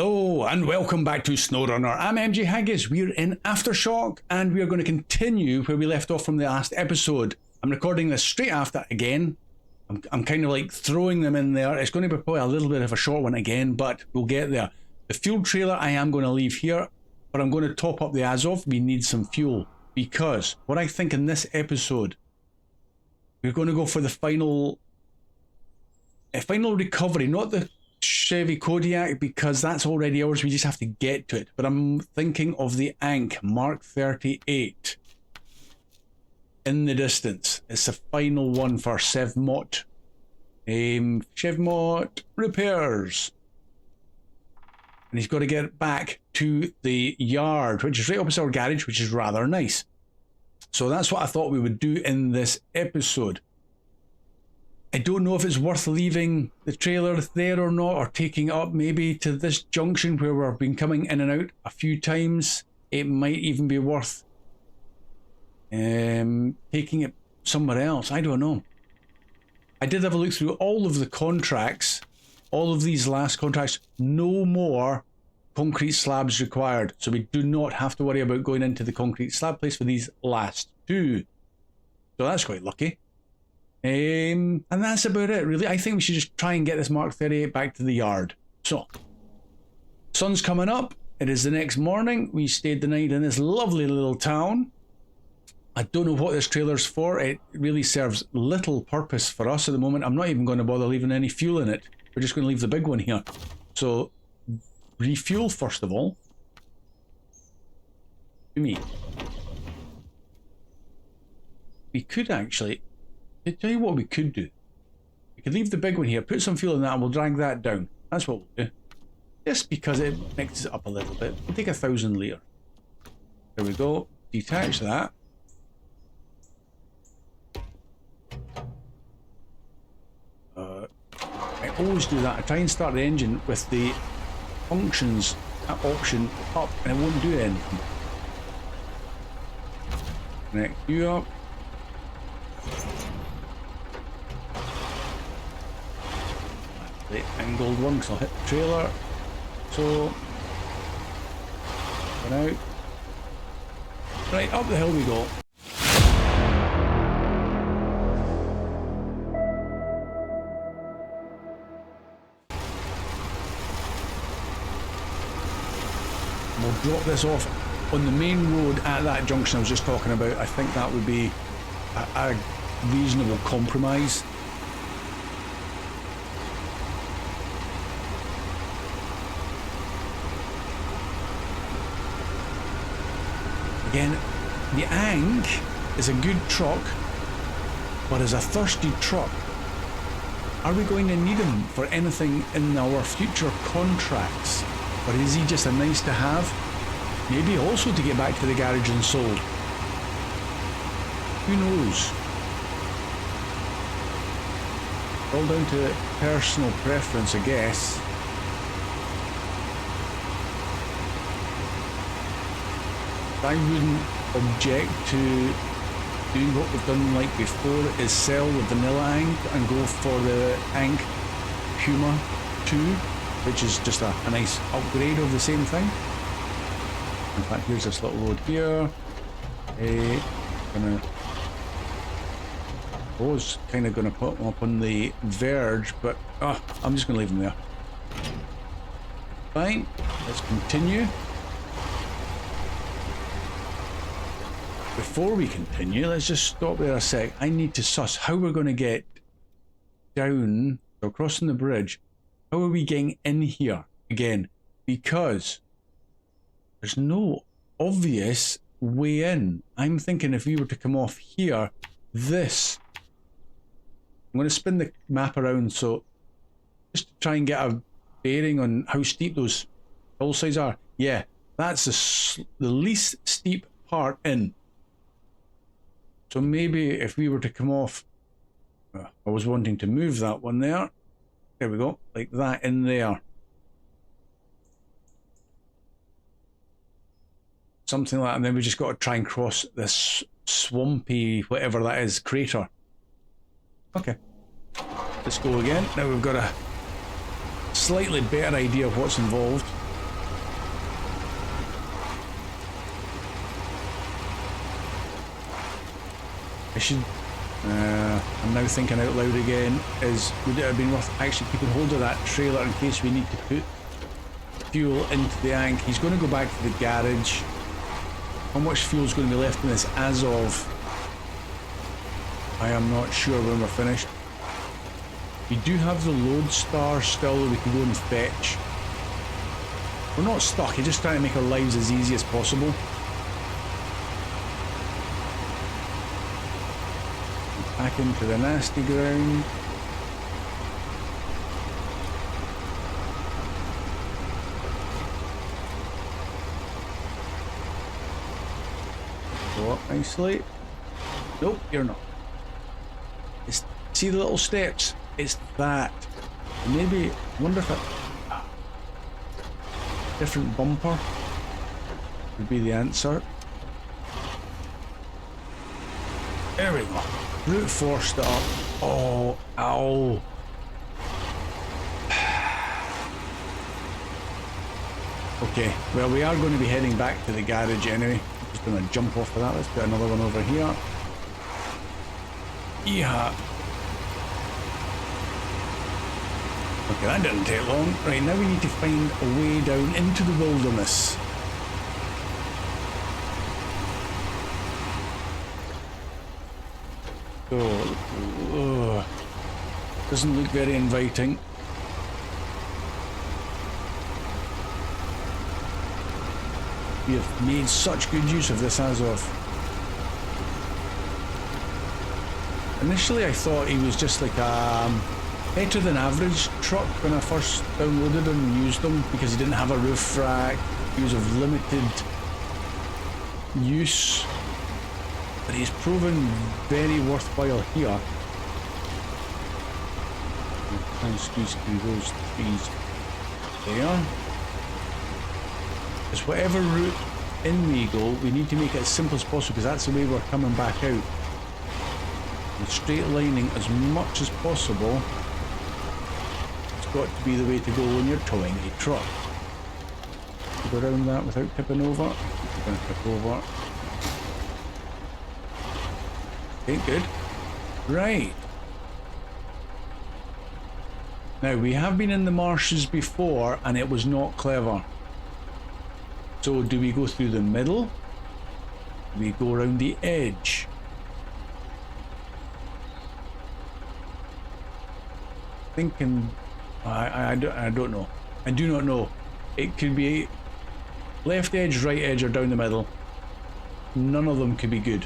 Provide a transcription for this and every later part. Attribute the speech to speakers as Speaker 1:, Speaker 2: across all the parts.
Speaker 1: Hello and welcome back to Snowrunner. I'm MJ Haggis. We're in Aftershock and we're going to continue where we left off from the last episode. I'm recording this straight after again. I'm kind of like throwing them in there. It's going to be probably a little bit of a short one again, but we'll get there. The fuel trailer I am going to leave here, but I'm going to top up the Azov. We need some fuel because what I think in this episode, we're going to go for the final recovery, not the Chevy Kodiak, because that's already ours. We just have to get to it. But I'm thinking of the Ankh Mark 38 in the distance. It's the final one for Chevmot. Chevmot repairs. And he's got to get back to the yard, which is right opposite our garage, which is rather nice. So that's what I thought we would do in this episode. I don't know if it's worth leaving the trailer there or not, or taking it up maybe to this junction where we've been coming in and out a few times. It might even be worth taking it somewhere else. I don't know. I did have a look through all of the contracts, all of these last contracts. No more concrete slabs required, so we do not have to worry about going into the concrete slab place for these last two. So that's quite lucky. And that's about it, really. I think we should just try and get this Mark 38 back to the yard. So, sun's coming up. It is the next morning. We stayed the night in this lovely little town. I don't know what this trailer's for. It really serves little purpose for us at the moment. I'm not even going to bother leaving any fuel in it. We're just going to leave the big one here. So, refuel first of all. To me. We could actually... I'll tell you what we could do. We could leave the big one here, put some fuel in that, and we'll drag that down. That's what we'll do. Just because it mixes it up a little bit. We'll take 1,000 litre. There we go. Detach that. I always do that. I try and start the engine with the functions option up, and it won't do anything. Connect you up. The angled one, because I'll hit the trailer. So, go out. Right, up the hill we go. We'll drop this off on the main road at that junction I was just talking about. I think that would be a reasonable compromise. Again, the Ankh is a good truck, but as a thirsty truck, are we going to need him for anything in our future contracts? Or is he just a nice to have? Maybe also to get back to the garage and sold. Who knows? All down to personal preference, I guess. I wouldn't object to doing what we've done like before, is sell the vanilla Ankh and go for the Ankh Puma 2, which is just a nice upgrade of the same thing. In fact, here's this little road here. I was kind of going to put them up on the verge, but I'm just going to leave them there. Fine, let's continue. Before we continue, let's just stop there a sec. I need to suss how we're going to get down, so crossing the bridge. How are we getting in here again? Because there's no obvious way in. I'm thinking if we were to come off here, this. I'm going to spin the map around so just to try and get a bearing on how steep those hillsides are. Yeah, that's the least steep part in. So maybe if we were to come off, I was wanting to move that one there. There we go, like that in there. Something like that, and then we just got to try and cross this swampy, whatever that is, crater. Okay, let's go again. Now we've got a slightly better idea of what's involved. I should... I'm now thinking out loud again, would it have been worth actually keeping hold of that trailer in case we need to put fuel into the Ankh? He's going to go back to the garage. How much fuel is going to be left in this as of... I am not sure when we're finished. We do have the lodestar still that we can go and fetch. We're not stuck, you're just trying to make our lives as easy as possible. Back into the nasty ground. Go up nicely. Nope, you're not. See the little steps? It's that. Maybe, I wonder if a different bumper would be the answer. There we go. Brute forced it up. Oh, ow. Okay, well, we are going to be heading back to the garage anyway. Just going to jump off of that. Let's put another one over here. Yeah. Okay, that didn't take long. Right, now we need to find a way down into the wilderness. So, doesn't look very inviting. We have made such good use of this as of. Initially I thought he was just like a better than average truck when I first downloaded him and used him, because he didn't have a roof rack, he was of limited use, but he's proven very worthwhile here. I'll try and squeeze through those trees there. Because whatever route in we go, we need to make it as simple as possible, because that's the way we're coming back out. And straight lining as much as possible. It's got to be the way to go when you're towing a truck. Go around that without tipping over. We're going to tip over. Okay, good. Right. Now, we have been in the marshes before and it was not clever. So, do we go through the middle? Do we go around the edge? Thinking... I don't know. I do not know. It could be left edge, right edge, or down the middle. None of them could be good.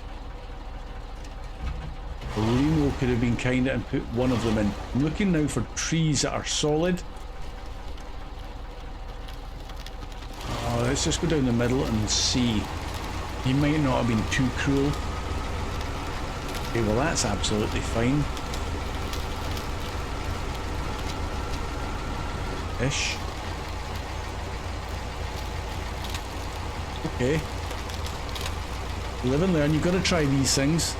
Speaker 1: Remo could have been kind and put one of them in. I'm looking now for trees that are solid. Oh, let's just go down the middle and see. He might not have been too cruel. Okay, well that's absolutely fine. Ish. Okay. Live and learn, you've got to try these things.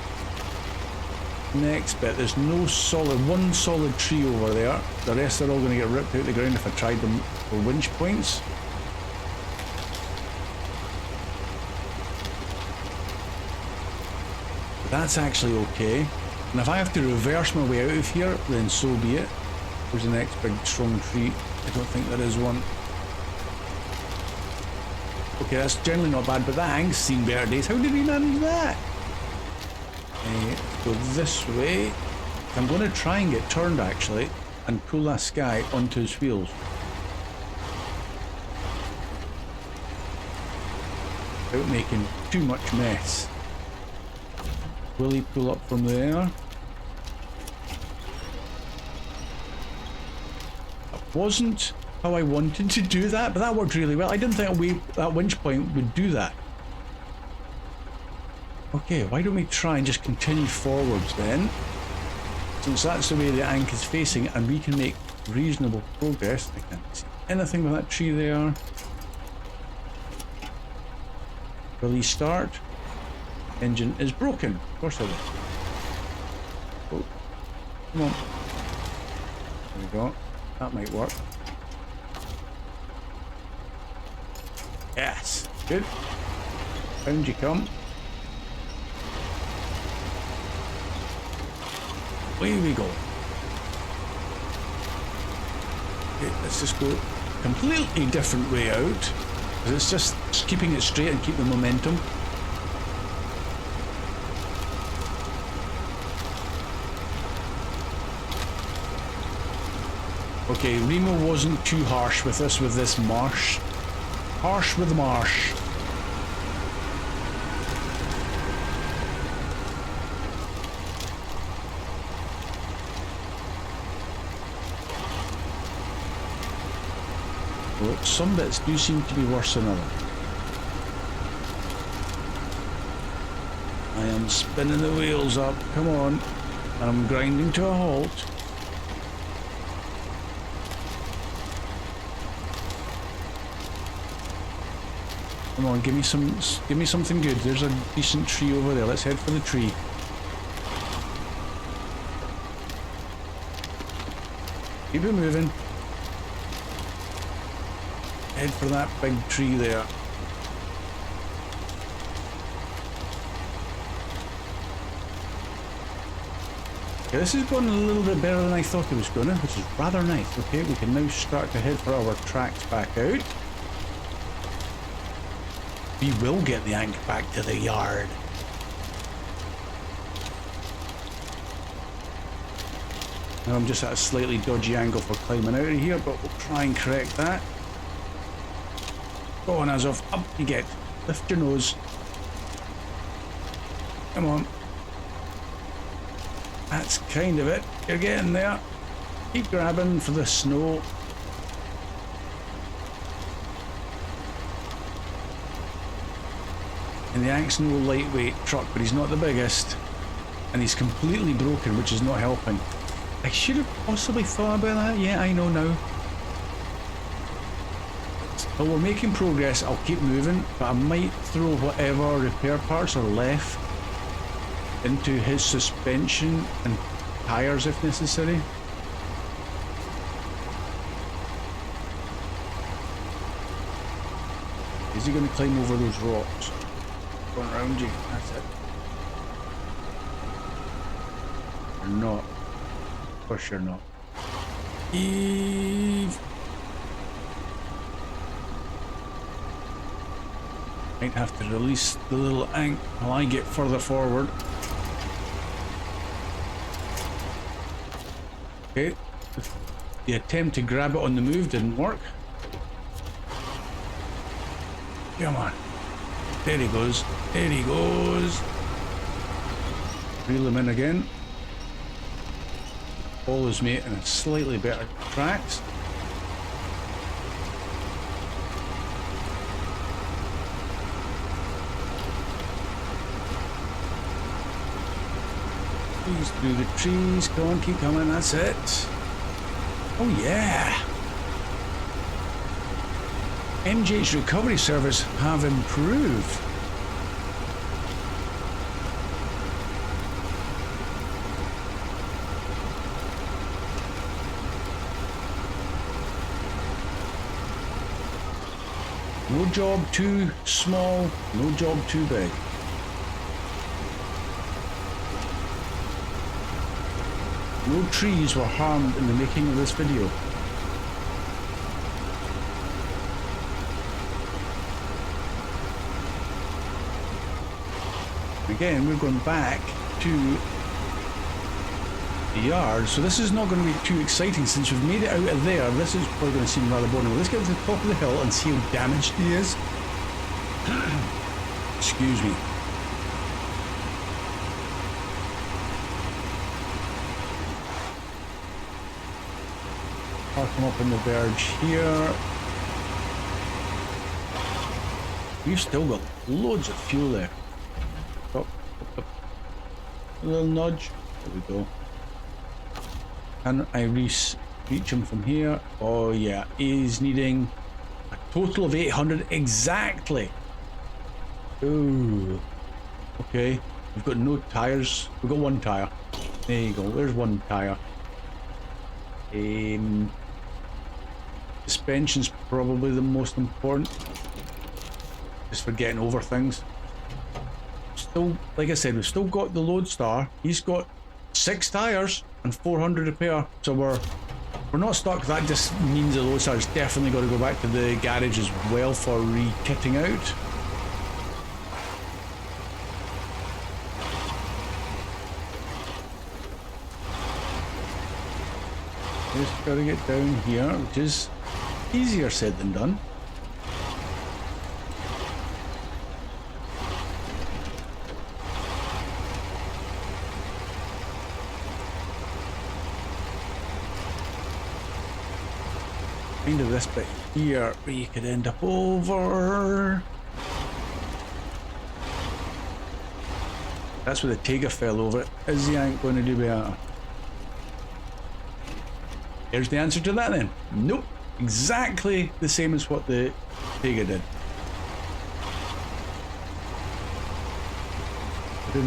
Speaker 1: Next bit, there's no solid, one solid tree over there. The rest are all going to get ripped out of the ground if I tried them for winch points. But that's actually okay. And if I have to reverse my way out of here, then so be it. There's the next big strong tree. I don't think there is one. Okay, that's generally not bad, but that Hank's seen better days. How did he manage that? Go this way. I'm going to try and get turned actually and pull this guy onto his wheels. Without making too much mess. Will he pull up from there? That wasn't how I wanted to do that, but that worked really well. I didn't think that winch point would do that. Okay, why don't we try and just continue forwards then? Since that's the way the Ankh is facing and we can make reasonable progress. I can't see anything with that tree there. Will he start? Engine is broken. Of course it is. Oh, come on. There we go. That might work. Yes, good. Round you come. Away we go. Okay, let's just go completely different way out. It's just keeping it straight and keep the momentum. Okay, Remo wasn't too harsh with us with this marsh. Harsh with the marsh. Well, some bits do seem to be worse than others. I am spinning the wheels up, come on. And I'm grinding to a halt. Come on, give me something good. There's a decent tree over there. Let's head for the tree. Keep it moving. Head for that big tree there. Okay, this is going a little bit better than I thought it was going to, which is rather nice. Okay, we can now start to head for our tracks back out. We will get the Ankh back to the yard. Now I'm just at a slightly dodgy angle for climbing out of here, but we'll try and correct that. Go on, Azov, up you get. Lift your nose. Come on. That's kind of it. You're getting there. Keep grabbing for the snow. And the Ankh's no lightweight truck, but he's not the biggest. And he's completely broken, which is not helping. I should have possibly thought about that. Yeah, I know now. But we're making progress. I'll keep moving, but I might throw whatever repair parts are left into his suspension and tires if necessary. Is he going to climb over those rocks? Going around you, that's it. You're not. Of course you're not. Eve. Might have to release the little Ankh while I get further forward. Okay. The attempt to grab it on the move didn't work. Come on. There he goes. There he goes. Reel him in again. Follows me in a slightly better tracks. Please through the trees. Come on, keep coming. That's it. Oh yeah. MJ's recovery service have improved. No job too small, no job too big. No trees were harmed in the making of this video. Again, we're going back to the yard, so this is not going to be too exciting since we've made it out of there. This is probably going to seem rather boring. Let's get to the top of the hill and see how damaged he is. Excuse me. Park him up in the verge here. We've still got loads of fuel there. Up. A little nudge. There we go. Can I reach him from here? Oh yeah, he's needing a total of 800 exactly. Ooh. Okay, we've got no tires. We've got one tire. There you go. There's one tire. Suspension's probably the most important. Just for getting over things. Still, like I said, we've still got the Lodestar. He's got 6 tires and 400 repair. So we're not stuck. That just means the load star's definitely got to go back to the garage as well for re-kitting out. Just gotta get down here, which is easier said than done. Kind of this bit here where you could end up over. That's where the Tega fell over. Is the Yank going to do better? Here's the answer to that then. Nope. Exactly the same as what the Tega did. But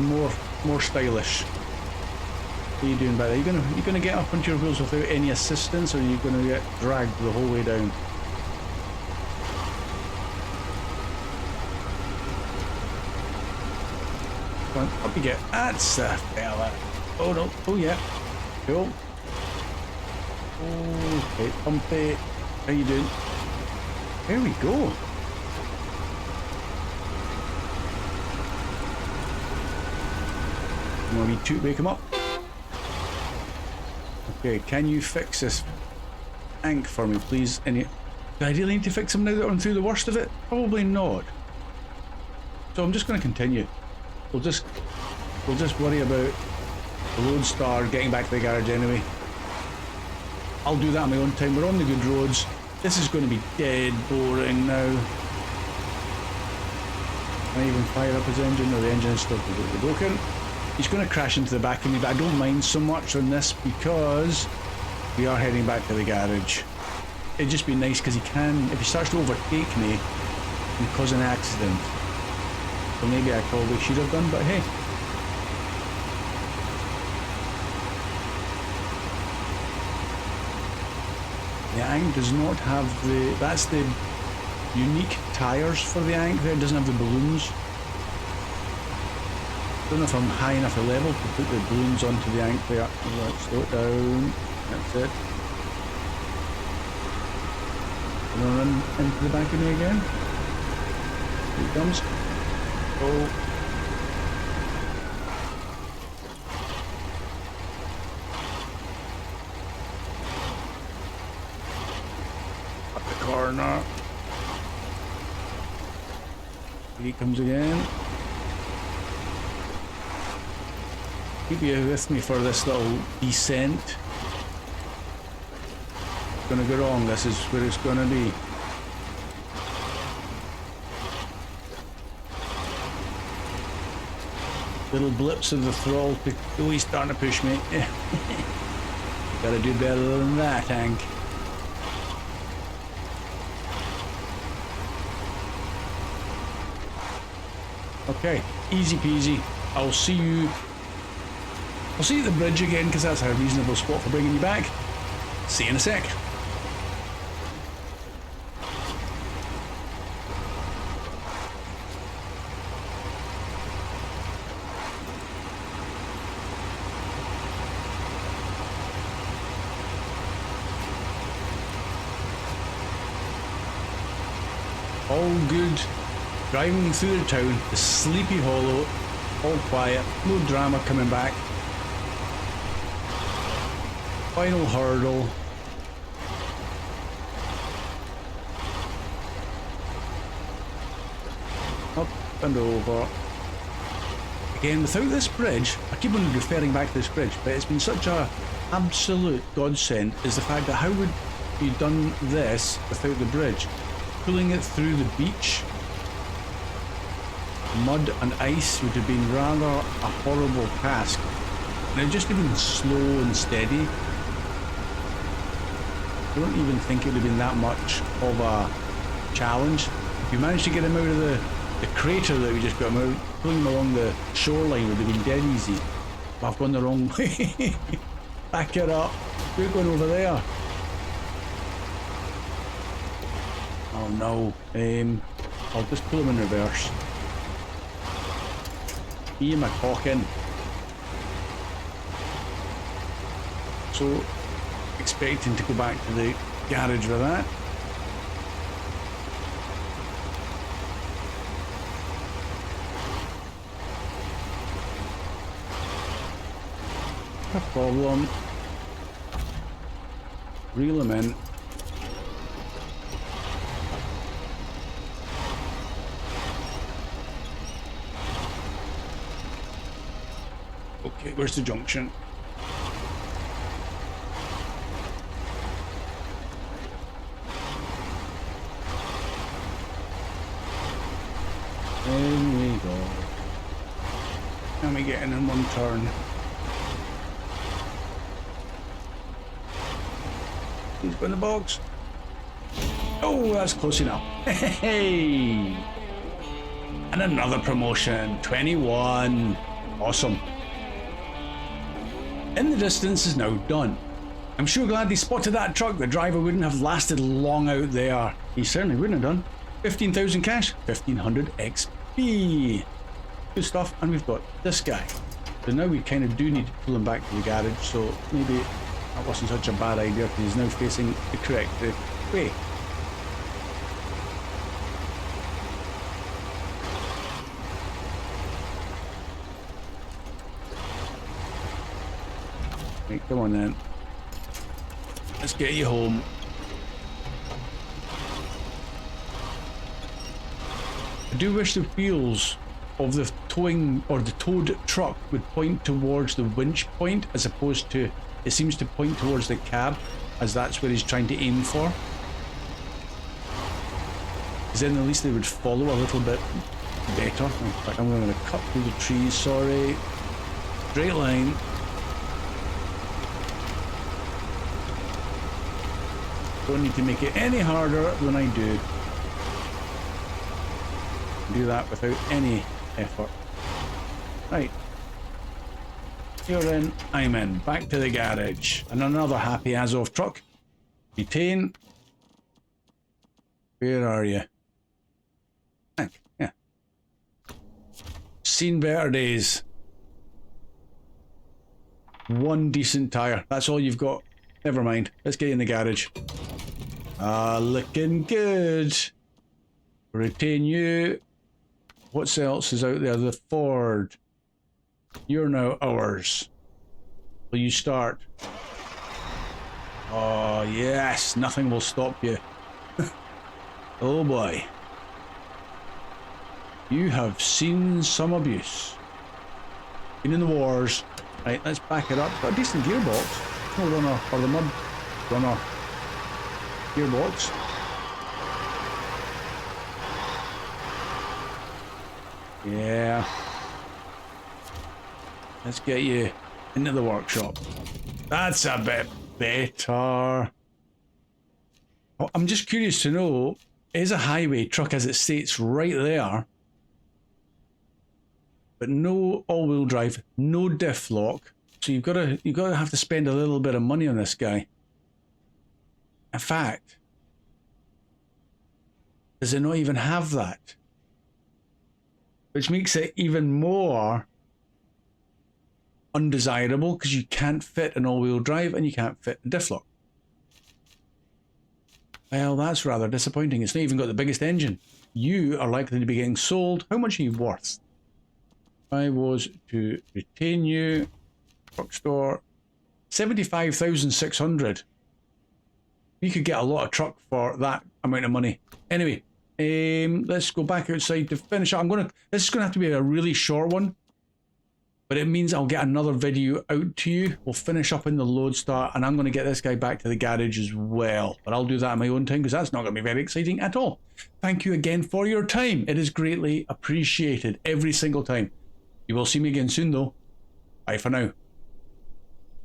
Speaker 1: more stylish. What are you doing back there? You gonna get up onto your wheels without any assistance, or are you gonna get dragged the whole way down? Come on, up you get. That's a fella. Oh no. Oh yeah. Cool. Okay, pump it. How you doing? There we go. Come on, we toot, wake him up. Okay, can you fix this tank for me, please? Do I really need to fix him now that I'm through the worst of it? Probably not. So I'm just going to continue. We'll just worry about the Lodestar getting back to the garage anyway. I'll do that on my own time. We're on the good roads. This is going to be dead boring now. Can I even fire up his engine? No, the engine is still completely broken. He's going to crash into the back of me, but I don't mind so much on this because we are heading back to the garage. It'd just be nice because if he starts to overtake me, he can cause an accident. So maybe I probably should have done, but hey. The Ankh does not have that's the unique tyres for the Ankh there. It doesn't have the balloons. I don't know if I'm high enough a level to put the balloons onto the Ankh there. Let's slow it down. That's it. Gonna run into the back of me again. Here it comes. Oh. Corner. Here he comes again. Keep you with me for this little descent. It's gonna go wrong. This is where it's gonna be. Little blips of the throttle. Oh, he's starting to push me. Gotta do better than that, Hank. Okay, easy peasy. I'll see you at the bridge again because that's a reasonable spot for bringing you back. See you in a sec. All good. Driving through the town, the Sleepy Hollow, all quiet, no drama coming back. Final hurdle. Up and over. Again, without this bridge, I keep on referring back to this bridge, but it's been such a absolute godsend is the fact that how would you done this without the bridge? Pulling it through the beach, mud and ice would have been rather a horrible task. And it just been slow and steady. I don't even think it would have been that much of a challenge. If you managed to get him out of the crater that we just got him out, pulling him along the shoreline would have been dead easy. But I've gone the wrong way. Back it up. We're going over there. Oh no. I'll just pull him in reverse. Me and my cocking. So expecting to go back to the garage with that. No problem. Reel them in. Okay, where's the junction? In we go. Can we get in one turn? He's got in the box. Oh, that's close enough. Hey! And another promotion. 21. Awesome. In the distance is now done. I'm sure glad they spotted that truck. The driver wouldn't have lasted long out there. He certainly wouldn't have done. 15,000 cash, 1,500 XP. Good stuff. And we've got this guy. So now we kind of do need to pull him back to the garage. So maybe that wasn't such a bad idea because he's now facing the correct way. Right, come on then. Let's get you home. I do wish the wheels of the towing or the towed truck would point towards the winch point as opposed to, it seems to point towards the cab as that's where he's trying to aim for. Because then at least they would follow a little bit better. In fact, I'm going to cut through the trees, sorry. Straight line. Don't need to make it any harder than I do. Do that without any effort. Right. You're in, I'm in. Back to the garage. And another happy Azov truck. Butane. Where are you? Yeah. Seen better days. One decent tire. That's all you've got. Never mind. Let's get you in the garage. Looking good. Retain you. What else is out there? The Ford. You're now ours. Will you start? Oh, yes. Nothing will stop you. Oh, boy. You have seen some abuse. Been in the wars. Right, let's back it up. Got a decent gearbox. Snowrunner, or the Mud Runner gearbox. Yeah. Let's get you into the workshop. That's a bit better. Oh, I'm just curious to know, is a highway truck as it states right there, but no all-wheel drive, no diff lock. So you've got to have to spend a little bit of money on this guy. In fact, does it not even have that? Which makes it even more undesirable because you can't fit an all-wheel drive and you can't fit a diff lock. Well, that's rather disappointing. It's not even got the biggest engine. You are likely to be getting sold. How much are you worth? If I was to retain you, truck store, 75,600. You could get a lot of truck for that amount of money. Anyway, let's go back outside to finish up. This is gonna have to be a really short one, but it means I'll get another video out to you. We'll finish up in the Lodestar, and I'm gonna get this guy back to the garage as well. But I'll do that in my own time because that's not gonna be very exciting at all. Thank you again for your time. It is greatly appreciated every single time. You will see me again soon though. Bye for now.